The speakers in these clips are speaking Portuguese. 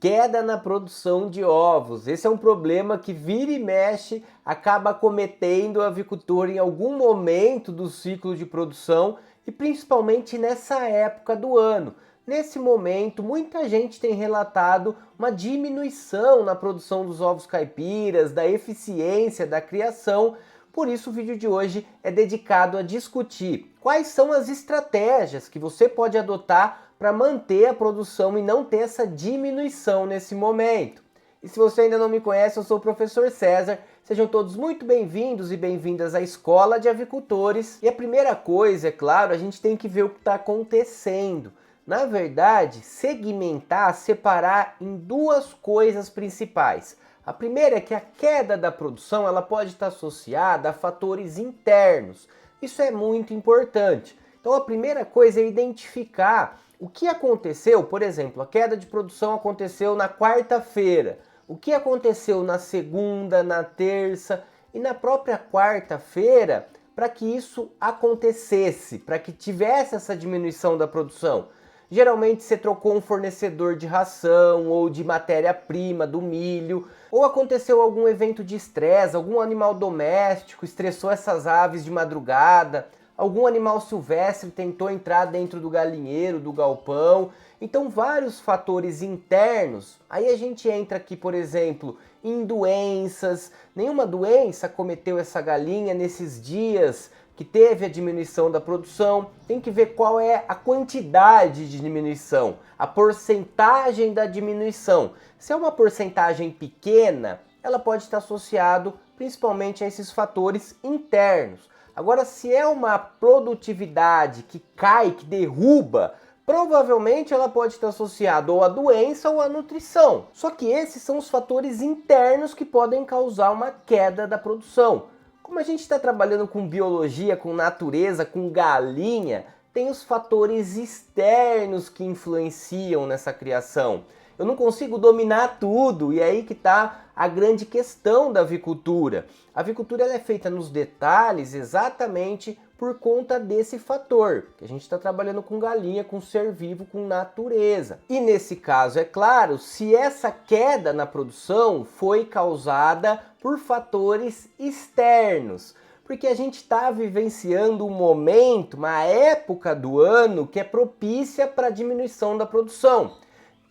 queda na produção de ovos. Esse é um problema que vira e mexe, acaba acometendo o avicultor em algum momento do ciclo de produção e principalmente nessa época do ano. Nesse momento, muita gente tem relatado uma diminuição na produção dos ovos caipiras, da eficiência da criação. Por isso, o vídeo de hoje é dedicado a discutir quais são as estratégias que você pode adotar para manter a produção e não ter essa diminuição nesse momento. E se você ainda não me conhece, eu sou o professor César. Sejam todos muito bem-vindos e bem-vindas à Escola de Avicultores. E a primeira coisa, é claro, a gente tem que ver o que está acontecendo. Na verdade, segmentar, separar em duas coisas principais. A primeira é que a queda da produção ela pode estar associada a fatores internos. Isso é muito importante. Então a primeira coisa é identificar o que aconteceu. Por exemplo, a queda de produção aconteceu na quarta-feira. O que aconteceu na segunda, na terça e na própria quarta-feira para que isso acontecesse, para que tivesse essa diminuição da produção? Geralmente você trocou um fornecedor de ração ou de matéria-prima, do milho, ou aconteceu algum evento de estresse, algum animal doméstico estressou essas aves de madrugada, algum animal silvestre tentou entrar dentro do galinheiro, do galpão. Então vários fatores internos. Aí a gente entra aqui, por exemplo, em doenças. Nenhuma doença acometeu essa galinha nesses dias que teve a diminuição da produção. Tem que ver qual é a quantidade de diminuição, a porcentagem da diminuição. Se é uma porcentagem pequena, ela pode estar associado principalmente a esses fatores internos. Agora, se é uma produtividade que cai, que derruba, provavelmente ela pode estar associada ou à doença ou à nutrição. Só que esses são os fatores internos que podem causar uma queda da produção. Como a gente está trabalhando com biologia, com natureza, com galinha, tem os fatores externos que influenciam nessa criação. Eu não consigo dominar tudo e é aí que está a grande questão da avicultura. A avicultura ela é feita nos detalhes exatamente por conta desse fator, que a gente está trabalhando com galinha, com ser vivo, com natureza. E nesse caso, é claro, se essa queda na produção foi causada por fatores externos, porque a gente está vivenciando um momento, uma época do ano que é propícia para a diminuição da produção.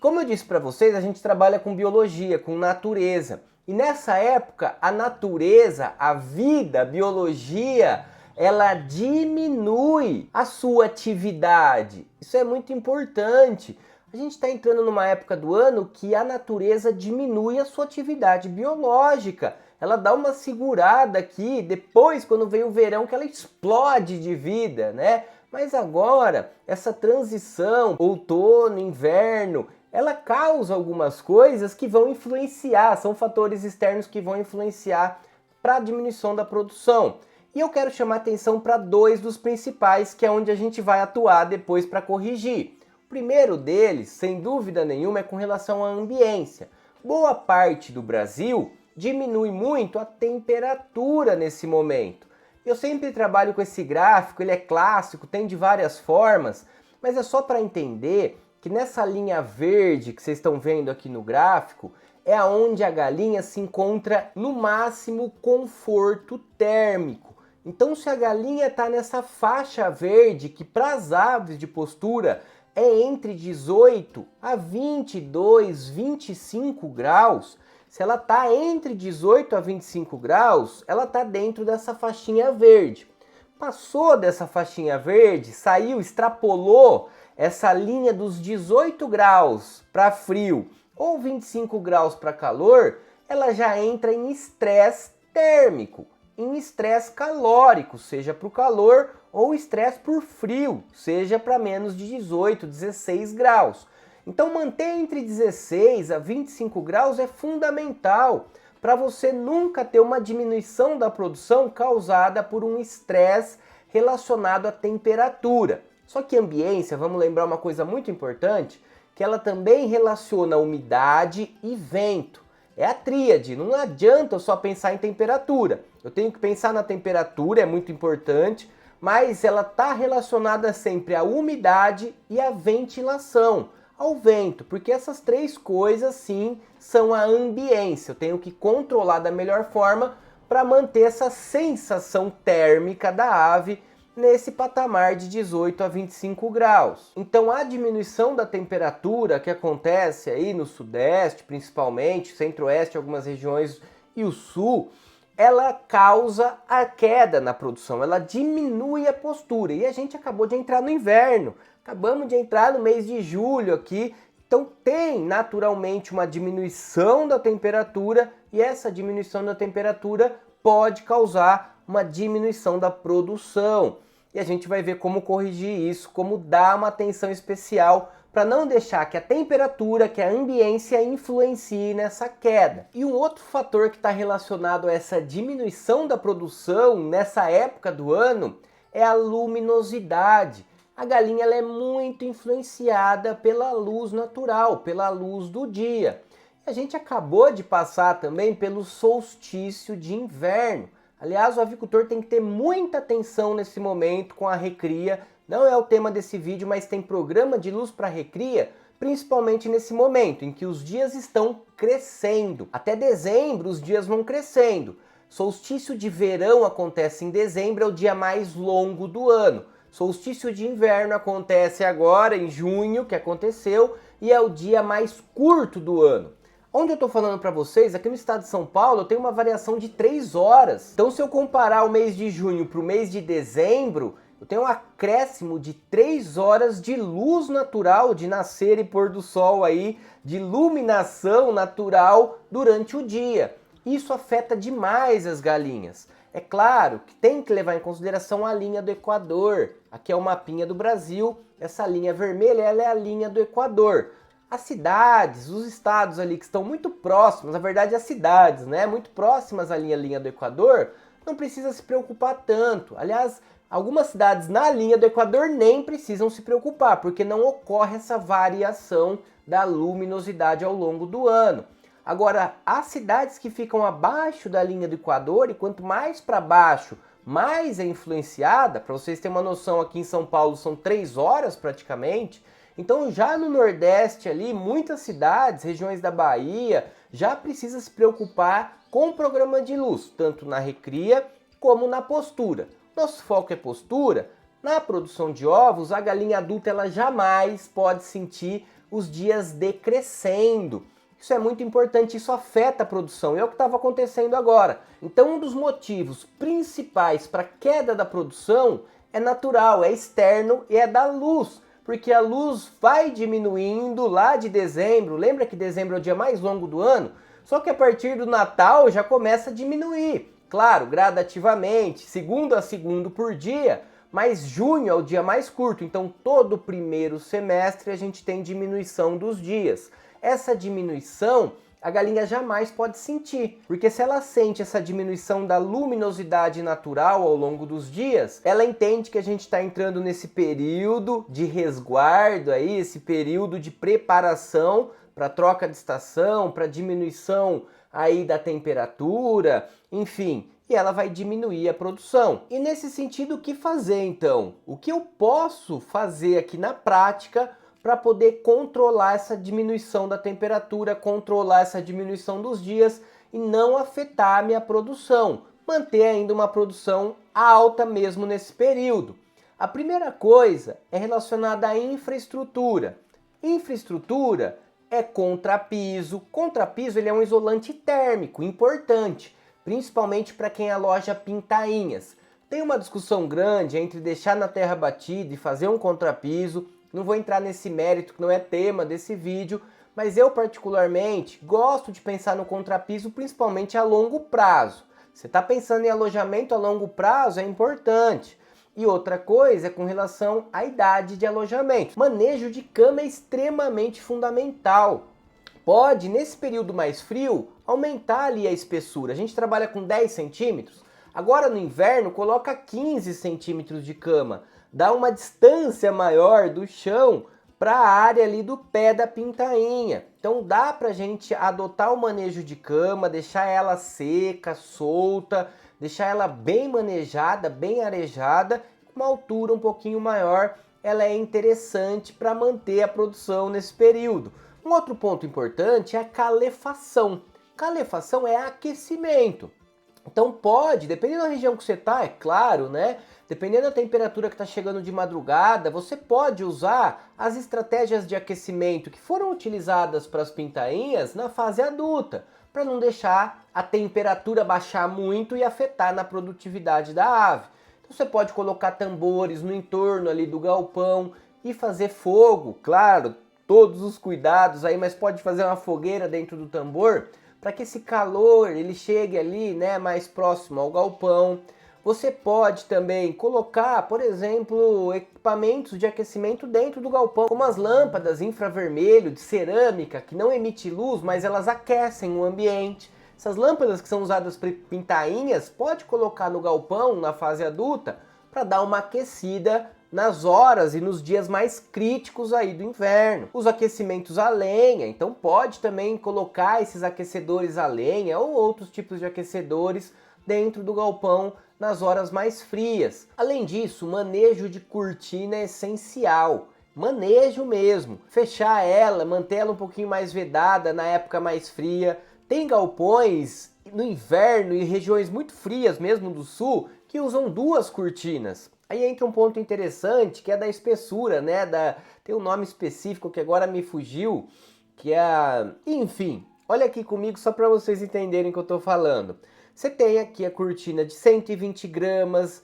Como eu disse para vocês, a gente trabalha com biologia, com natureza. E nessa época, a natureza, a vida, a biologia, ela diminui a sua atividade. Isso é muito importante. A gente está entrando numa época do ano que a natureza diminui a sua atividade biológica. Ela dá uma segurada aqui, depois quando vem o verão que ela explode de vida, né? Mas agora, essa transição, outono, inverno, ela causa algumas coisas que vão influenciar, são fatores externos que vão influenciar para a diminuição da produção. E eu quero chamar atenção para dois dos principais, que é onde a gente vai atuar depois para corrigir. O primeiro deles, sem dúvida nenhuma, é com relação à ambiência. Boa parte do Brasil diminui muito a temperatura nesse momento. Eu sempre trabalho com esse gráfico, ele é clássico, tem de várias formas, mas é só para entender que nessa linha verde que vocês estão vendo aqui no gráfico, é onde a galinha se encontra no máximo conforto térmico. Então, se a galinha está nessa faixa verde, que para as aves de postura é entre 18 a 22, 25 graus, se ela está entre 18 a 25 graus, ela está dentro dessa faixinha verde. Passou dessa faixinha verde, saiu, extrapolou essa linha dos 18 graus para frio ou 25 graus para calor, ela já entra em estresse térmico, em estresse calórico, seja para o calor ou estresse por frio, seja para menos de 18, 16 graus. Então manter entre 16 a 25 graus é fundamental para você nunca ter uma diminuição da produção causada por um estresse relacionado à temperatura. Só que a ambiência, vamos lembrar uma coisa muito importante, que ela também relaciona umidade e vento. É a tríade, não adianta eu só pensar em temperatura. Eu tenho que pensar na temperatura, é muito importante, mas ela está relacionada sempre à umidade e à ventilação. ao vento, porque essas três coisas sim são a ambiência. Eu tenho que controlar da melhor forma para manter essa sensação térmica da ave nesse patamar de 18 a 25 graus. Então a diminuição da temperatura que acontece aí no sudeste, principalmente, centro-oeste, algumas regiões e o sul, ela causa a queda na produção, ela diminui a postura. E a gente acabou de entrar no inverno, acabamos de entrar no mês de julho aqui, então tem naturalmente uma diminuição da temperatura e essa diminuição da temperatura pode causar uma diminuição da produção. E a gente vai ver como corrigir isso, como dar uma atenção especial para não deixar que a temperatura, que a ambiência influencie nessa queda. E um outro fator que está relacionado a essa diminuição da produção nessa época do ano é a luminosidade. A galinha ela é muito influenciada pela luz natural, pela luz do dia. E a gente acabou de passar também pelo solstício de inverno. Aliás, o avicultor tem que ter muita atenção nesse momento com a recria. Não é o tema desse vídeo, mas tem programa de luz para recria, principalmente nesse momento em que os dias estão crescendo. Até dezembro os dias vão crescendo. Solstício de verão acontece em dezembro, é o dia mais longo do ano. Solstício de inverno acontece agora em junho, que aconteceu, e é o dia mais curto do ano. Onde eu estou falando para vocês, aqui no estado de São Paulo, eu tenho uma variação de 3 horas. Então se eu comparar o mês de junho para o mês de dezembro, eu tenho um acréscimo de 3 horas de luz natural, de nascer e pôr do sol aí, de iluminação natural durante o dia. Isso afeta demais as galinhas. É claro que tem que levar em consideração a linha do Equador. Aqui é o mapinha do Brasil, essa linha vermelha ela é a linha do Equador. As cidades, os estados ali que estão muito próximos, na verdade as cidades, né, muito próximas à linha do Equador, não precisa se preocupar tanto. Aliás, algumas cidades na linha do Equador nem precisam se preocupar, porque não ocorre essa variação da luminosidade ao longo do ano. Agora, as cidades que ficam abaixo da linha do Equador, e quanto mais para baixo, mais é influenciada, para vocês terem uma noção, aqui em São Paulo são 3 horas praticamente, então já no Nordeste ali, muitas cidades, regiões da Bahia, já precisa se preocupar com o programa de luz, tanto na recria como na postura. Nosso foco é postura. Na produção de ovos, a galinha adulta ela jamais pode sentir os dias decrescendo. Isso é muito importante, isso afeta a produção, é o que estava acontecendo agora. Então um dos motivos principais para a queda da produção é natural, é externo e é da luz. Porque a luz vai diminuindo lá de dezembro, lembra que dezembro é o dia mais longo do ano? Só que a partir do Natal já começa a diminuir, claro, gradativamente, segundo a segundo por dia, mas junho é o dia mais curto, então todo o primeiro semestre a gente tem diminuição dos dias. Essa diminuição a galinha jamais pode sentir, porque se ela sente essa diminuição da luminosidade natural ao longo dos dias, ela entende que a gente está entrando nesse período de resguardo aí, esse período de preparação para troca de estação, para diminuição aí da temperatura, enfim, e ela vai diminuir a produção. E nesse sentido, o que fazer então? O que eu posso fazer aqui na prática para poder controlar essa diminuição da temperatura, controlar essa diminuição dos dias e não afetar a minha produção, manter ainda uma produção alta mesmo nesse período? A primeira coisa é relacionada à infraestrutura. Infraestrutura é contrapiso. Contrapiso ele é um isolante térmico importante, principalmente para quem aloja pintainhas. Tem uma discussão grande entre deixar na terra batida e fazer um contrapiso. Não vou entrar nesse mérito que não é tema desse vídeo, mas eu particularmente gosto de pensar no contrapiso principalmente a longo prazo. Você está pensando em alojamento a longo prazo, é importante. E outra coisa é com relação à idade de alojamento. Manejo de cama é extremamente fundamental. Pode, nesse período mais frio, aumentar ali a espessura. A gente trabalha com 10 centímetros, agora no inverno coloca 15 centímetros de cama. Dá uma distância maior do chão para a área ali do pé da pintainha. Então dá para a gente adotar o manejo de cama, deixar ela seca, solta, deixar ela bem manejada, bem arejada, com uma altura um pouquinho maior ela é interessante para manter a produção nesse período. Um outro ponto importante é a calefação. Calefação é aquecimento. Então pode, dependendo da região que você está, é claro, né? Dependendo da temperatura que está chegando de madrugada, você pode usar as estratégias de aquecimento que foram utilizadas para as pintainhas na fase adulta, para não deixar a temperatura baixar muito e afetar na produtividade da ave. Então você pode colocar tambores no entorno ali do galpão e fazer fogo, claro, todos os cuidados aí, mas pode fazer uma fogueira dentro do tambor para que esse calor ele chegue ali, né, mais próximo ao galpão. Você pode também colocar, por exemplo, equipamentos de aquecimento dentro do galpão, como as lâmpadas infravermelho de cerâmica, que não emitem luz, mas elas aquecem o ambiente. Essas lâmpadas que são usadas para pintainhas, pode colocar no galpão, na fase adulta, para dar uma aquecida nas horas e nos dias mais críticos aí do inverno. Os aquecimentos a lenha, então pode também colocar esses aquecedores a lenha ou outros tipos de aquecedores dentro do galpão nas horas mais frias. Além disso, manejo de cortina é essencial. Manejo mesmo. Fechar ela, manter ela um pouquinho mais vedada na época mais fria. Tem galpões no inverno e regiões muito frias mesmo do sul que usam duas cortinas. Aí entra um ponto interessante que é da espessura, né? Tem um nome específico que agora me fugiu, que é a... Enfim, olha aqui comigo só para vocês entenderem o que eu estou falando. Você tem aqui a cortina de 120 gramas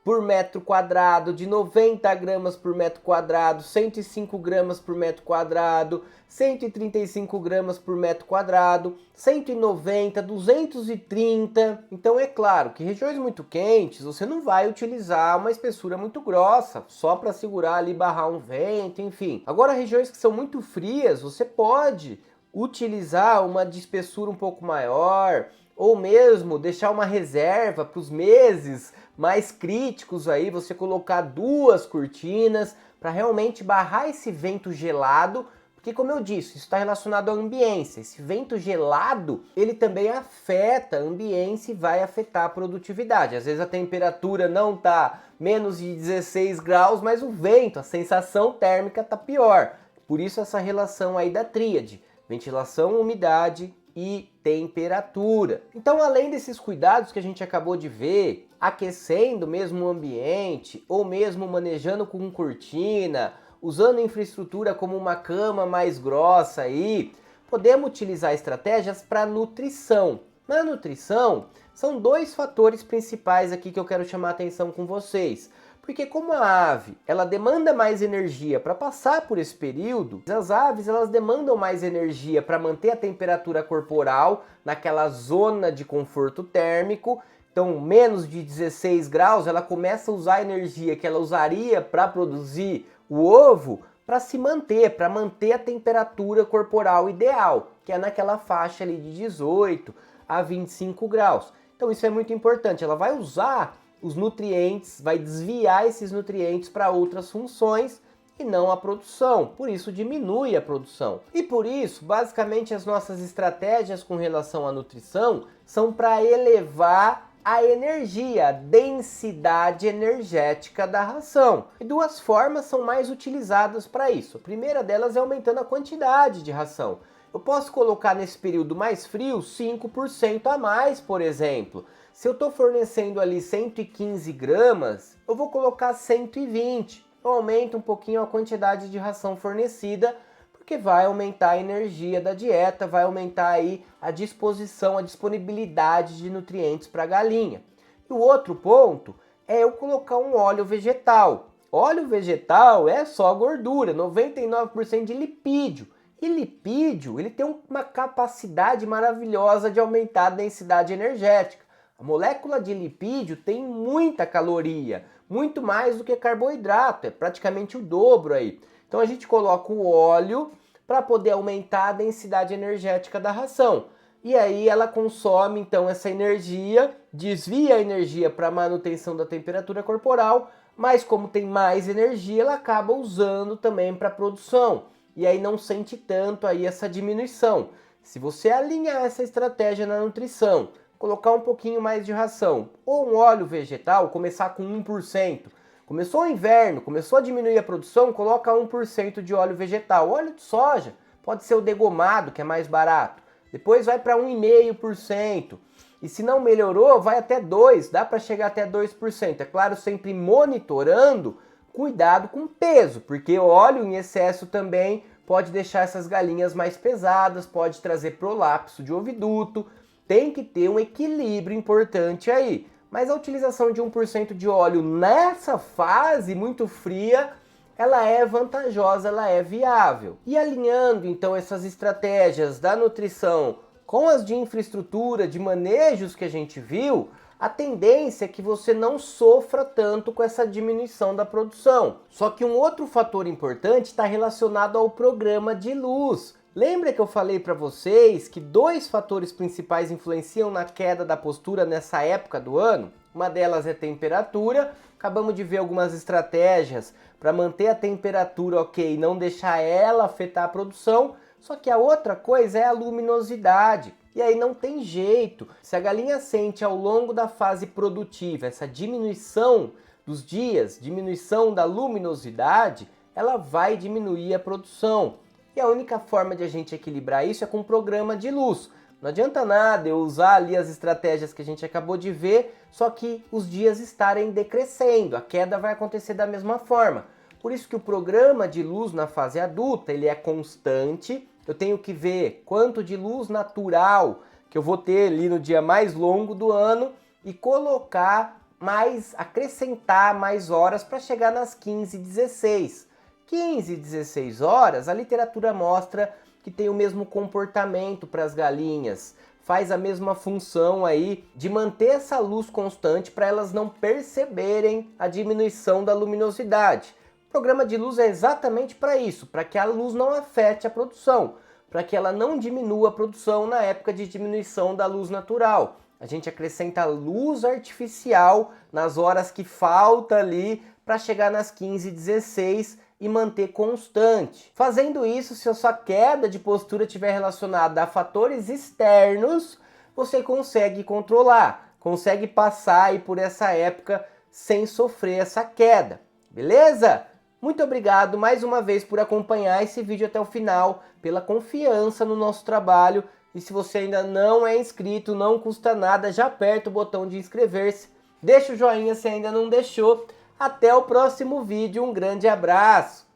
por metro quadrado, de 90 gramas por metro quadrado, 105 gramas por metro quadrado, 135 gramas por metro quadrado, 190, 230. Então é claro que regiões muito quentes você não vai utilizar uma espessura muito grossa, só para segurar ali, barrar um vento, enfim. Agora regiões que são muito frias, você pode utilizar uma de espessura um pouco maior, ou mesmo deixar uma reserva para os meses mais críticos aí, você colocar duas cortinas para realmente barrar esse vento gelado, porque como eu disse, isso está relacionado à ambiência. Esse vento gelado, ele também afeta a ambiência e vai afetar a produtividade. Às vezes a temperatura não está menos de 16 graus, mas o vento, a sensação térmica está pior. Por isso essa relação aí da tríade, ventilação, umidade e temperatura. Então, além desses cuidados que a gente acabou de ver, aquecendo mesmo o ambiente, ou mesmo manejando com cortina, usando infraestrutura como uma cama mais grossa aí, podemos utilizar estratégias para nutrição. Na nutrição, são dois fatores principais aqui que eu quero chamar a atenção com vocês. Porque como a ave, ela demanda mais energia para passar por esse período, as aves elas demandam mais energia para manter a temperatura corporal naquela zona de conforto térmico. Então, menos de 16 graus, ela começa a usar a energia que ela usaria para produzir o ovo para se manter, para manter a temperatura corporal ideal, que é naquela faixa ali de 18 a 25 graus. Então, isso é muito importante. Ela vai usar os nutrientes, vai desviar esses nutrientes para outras funções e não a produção, por isso diminui a produção. E por isso, basicamente, as nossas estratégias com relação à nutrição são para elevar a energia, a densidade energética da ração. E duas formas são mais utilizadas para isso. A primeira delas é aumentando a quantidade de ração. Eu posso colocar nesse período mais frio 5% a mais, por exemplo. Se eu estou fornecendo ali 115 gramas, eu vou colocar 120. Eu aumento um pouquinho a quantidade de ração fornecida, porque vai aumentar a energia da dieta, vai aumentar aí a disposição, a disponibilidade de nutrientes para a galinha. E o outro ponto é eu colocar um óleo vegetal. Óleo vegetal é só gordura, 99% de lipídio. E lipídio, ele tem uma capacidade maravilhosa de aumentar a densidade energética. A molécula de lipídio tem muita caloria, muito mais do que carboidrato, é praticamente o dobro aí. Então a gente coloca o óleo para poder aumentar a densidade energética da ração. E aí ela consome então essa energia, desvia a energia para a manutenção da temperatura corporal, mas como tem mais energia, ela acaba usando também para a produção. E aí não sente tanto aí essa diminuição. Se você alinhar essa estratégia na nutrição, colocar um pouquinho mais de ração, ou um óleo vegetal, começar com 1%, Começou o inverno, começou a diminuir a produção, coloca 1% de óleo vegetal. Óleo de soja, pode ser o degomado, que é mais barato. Depois vai para 1,5%. E se não melhorou, vai até 2%, dá para chegar até 2%. É claro, sempre monitorando, cuidado com o peso, porque óleo em excesso também pode deixar essas galinhas mais pesadas, pode trazer prolapso de oviduto. Tem que ter um equilíbrio importante aí. Mas a utilização de 1% de óleo nessa fase muito fria, ela é vantajosa, ela é viável. E alinhando então essas estratégias da nutrição com as de infraestrutura, de manejos que a gente viu, a tendência é que você não sofra tanto com essa diminuição da produção. Só que um outro fator importante está relacionado ao programa de luz. Lembra que eu falei para vocês que 2 fatores principais influenciam na queda da postura nessa época do ano? Uma delas é temperatura. Acabamos de ver algumas estratégias para manter a temperatura ok e não deixar ela afetar a produção. Só que a outra coisa é a luminosidade. E aí não tem jeito. Se a galinha sente ao longo da fase produtiva essa diminuição dos dias, diminuição da luminosidade, ela vai diminuir a produção. E a única forma de a gente equilibrar isso é com um programa de luz. Não adianta nada eu usar ali as estratégias que a gente acabou de ver, só que os dias estarem decrescendo, a queda vai acontecer da mesma forma. Por isso que o programa de luz na fase adulta, ele é constante. Eu tenho que ver quanto de luz natural que eu vou ter ali no dia mais longo do ano e colocar mais, acrescentar mais horas para chegar nas 15, 16. 15, 16 horas, a literatura mostra que tem o mesmo comportamento para as galinhas, faz a mesma função aí de manter essa luz constante para elas não perceberem a diminuição da luminosidade. O programa de luz é exatamente para isso, para que a luz não afete a produção, para que ela não diminua a produção na época de diminuição da luz natural. A gente acrescenta luz artificial nas horas que falta ali para chegar nas 15, 16 e manter constante. Fazendo isso, se a sua queda de postura estiver relacionada a fatores externos, você consegue controlar, consegue passar aí por essa época sem sofrer essa queda, beleza? Muito obrigado mais uma vez por acompanhar esse vídeo até o final, pela confiança no nosso trabalho. E se você ainda não é inscrito, não custa nada, já aperta o botão de inscrever-se, deixa o joinha se ainda não deixou. Até o próximo vídeo, um grande abraço!